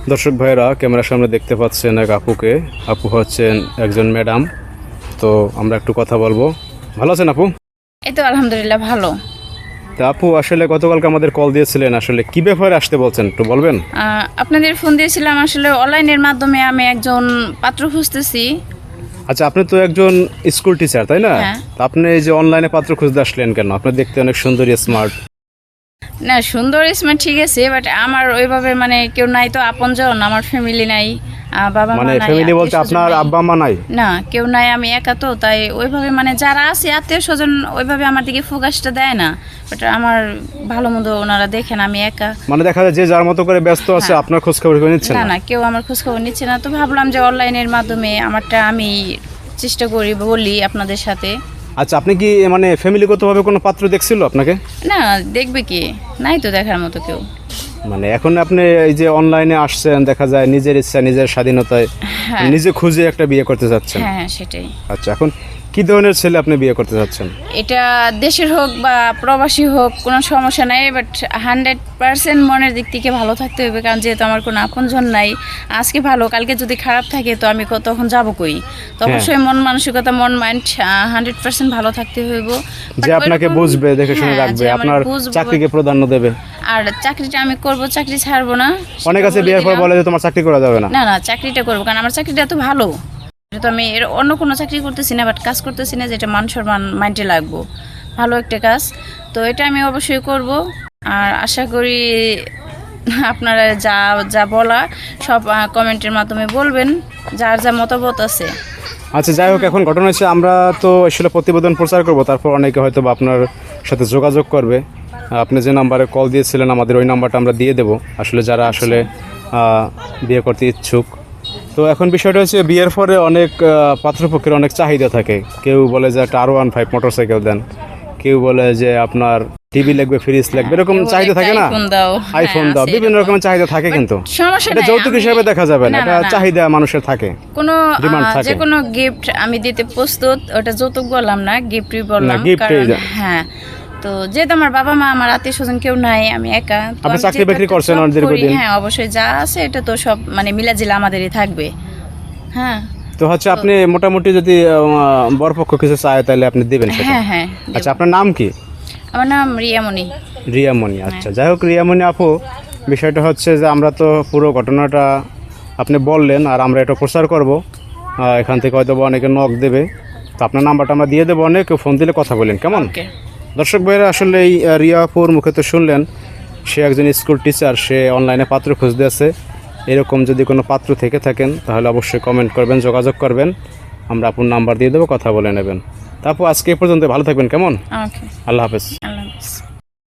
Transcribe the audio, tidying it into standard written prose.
দর্শক ভাইরা ক্যামেরার সামনে দেখতে পাচ্ছেন এক আপুকে। আপু হচ্ছেন একজন ম্যাডাম। তো আমরা একটু কথা বলবো। ভালো আছেন আপু? এই তো আলহামদুলিল্লাহ ভালো। তা আপু আসলে গতকালকে আমাদের কল দিয়েছিলেন, আসলে কি ব্যাপারে আসতে বলছেন একটু বলবেন? আপনাদের ফোন দিয়েছিলাম আসলে অনলাইনের মাধ্যমে আমি একজন পাত্র খুঁজতেছি। আচ্ছা, আপনি তো একজন স্কুল টিচার তাই না? হ্যাঁ। তা আপনি এই যে অনলাইনে পাত্র খুঁজতে আসলেন কেন? আপনি দেখতে অনেক সুন্দরী, স্মার্ট। না সুন্দর স্মার্ট ঠিক আছে, বাট আমার ওইভাবে মানে কেউ নাই তো আপনজন, আমার ফ্যামিলি নাই, বাবা মা মানে নাই, ফ্যামিলি বলতে আত্মীয়স্বজন আপনার নাই। আব্বা মা নাই? না কেউ নাই, আমি একা তো, তাই ওইভাবে মানে যারা আছে আত্মীয় স্বজন ওইভাবে আমার দিকে ফোকাসটা দেয় না। বাট আমার ভালো মন্দ ওনারা দেখেন, আমি একা। মানে দেখা যায় যে যার মতো করে ব্যস্ত আছে, আপনার খোঁজ খবর করে নিচ্ছেন না না? না কেউ আমার খোঁজ খবর নিচ্ছে না, তো ভাবলাম যে অনলাইনের মাধ্যমে আমারটা আমি চেষ্টা করি, বলি আপনাদের সাথে। আচ্ছা, আপনি কি মানে ফ্যামিলিগতভাবে কোনো পাত্র দেখছিল আপনাকে? না দেখবে কি, নাই তো দেখার মতো কেউ। মানে এখন আপনি এই যে অনলাইনে আসছেন, দেখা যায় নিজের ইচ্ছা নিজের স্বাধীনতায় হ্যাঁ। নিজে খুঁজে একটা বিয়ে করতে যাচ্ছেন। হ্যাঁ সেটাই। আচ্ছা, এখন কি ধরনের ছেলে আপনি বিয়ে করতে যাচ্ছেন? এটা দেশের হোক বা প্রবাসী হোক কোনো সমস্যা নাই, বাট 100% মনের দিক থেকে ভালো থাকতে হবে, কারণ যেহেতু আমার কোনো আপনজন নাই। আজকে ভালো, কালকে যদি খারাপ থাকে তো আমি তখন যাবো কই? তো অবশ্যই মন মানসিকতা, মন মাইন্ড 100% ভালো থাকতে হইব, যে আপনাকে বুঝবে, দেখে শুনে রাখবে, আপনার চাকরিকে প্রাধান্য দেবে। আর চাকরিটা আমি করব, চাকরি ছাড়বো না। অনেক আছে বিয়ের পর বলে যে তোমার চাকরি করা যাবে না। না না চাকরিটা করবো, কারণ আমার চাকরিটা এত ভালো। তো আমি এর অন্য কোনো চাকরি করতেছি না, বাট কাজ করতেছি না যেটা মান সম্মান মাইন্ডে লাগবো, ভালো একটা কাজ। তো এটা আমি অবশ্যই করব। আর আশা করি আপনারা যা যা বলা সব কমেন্টের মাধ্যমে বলবেন, যার যা মতামত আছে। আচ্ছা, যাই হোক, এখন ঘটনা হচ্ছে আমরা তো আসলে প্রতিবেদন প্রচার করব, তারপর অনেকে হয়তো বা আপনার সাথে যোগাযোগ করবে। আপনি যে নাম্বারে কল দিয়েছিলেন আমাদের, ওই নাম্বারটা আমরা দিয়ে দেবো আসলে যারা আসলে বিয়ে করতে ইচ্ছুক। তো এখন বিষয়টা হচ্ছে বিয়ের পরে অনেক পাত্রপক্ষের অনেক চাহিদা থাকে। কেউ বলে যে একটা R15 মোটরসাইকেল দেন, কেউ বলে যে আপনার টিভি লাগবে, ফ্রিজ লাগবে, এরকম চাহিদা থাকে না? আইফোন দাও, বিভিন্ন রকমের চাহিদা থাকে, কিন্তু এটা যৌতুক হিসেবে দেখা যাবে না, এটা চাহিদা মানুষের থাকে, কোনো ডিমান্ড থাকে। যে কোনো গিফট আমি দিতে প্রস্তুত, ওটা যৌতুক বললাম না, গিফটই বললাম। হ্যাঁ, তো যেহেতু আমার বাবা মা, আমার আত্মীয় স্বজন কেউ নাই, আমি একা। আপনি চাকরি বাকরি করছেন অনেক দীর্ঘদিন? হ্যাঁ অবশ্যই, যা আছে এটা তো সব মানে মিলাজিলা আমাদেরই থাকবে। হ্যাঁ, তো হচ্ছে আপনি মোটামুটি যদি বরপক্ষ কিছু চায় তাহলে আপনি দিবেন সেটা? হ্যাঁ হ্যাঁ। আচ্ছা, আপনার নাম কি? আমার নাম রিয়ামণি। রিয়ামণি, আচ্ছা। যাই হোক রিয়ামণি আপু, বিষয়টা হচ্ছে যে আমরা তো পুরো ঘটনাটা আপনি বললেন, আর আমরা এটা প্রচার করব। এখান থেকে হয়তো অনেকে নক দেবে, তো আপনার নাম্বারটা আমরা দিয়ে দেবো, অনেক ফোন দিলে কথা বলেন, কেমন? দর্শক ভাইরা, আসলে এই রিয়া আপুর মুখে তো শুনলেন, সে একজন স্কুল টিচার, সে অনলাইনে পাত্র খুঁজতে আছে। এরকম যদি কোনো পাত্র থেকে থাকেন তাহলে অবশ্যই কমেন্ট করবেন, যোগাযোগ করবেন, আমরা আপুর নাম্বার দিয়ে দেবো, কথা বলে নেবেন। তারপর আজকে এ পর্যন্ত, ভালো থাকবেন, কেমন? ওকে, আল্লাহ হাফেজ। আল্লাহ হাফেজ।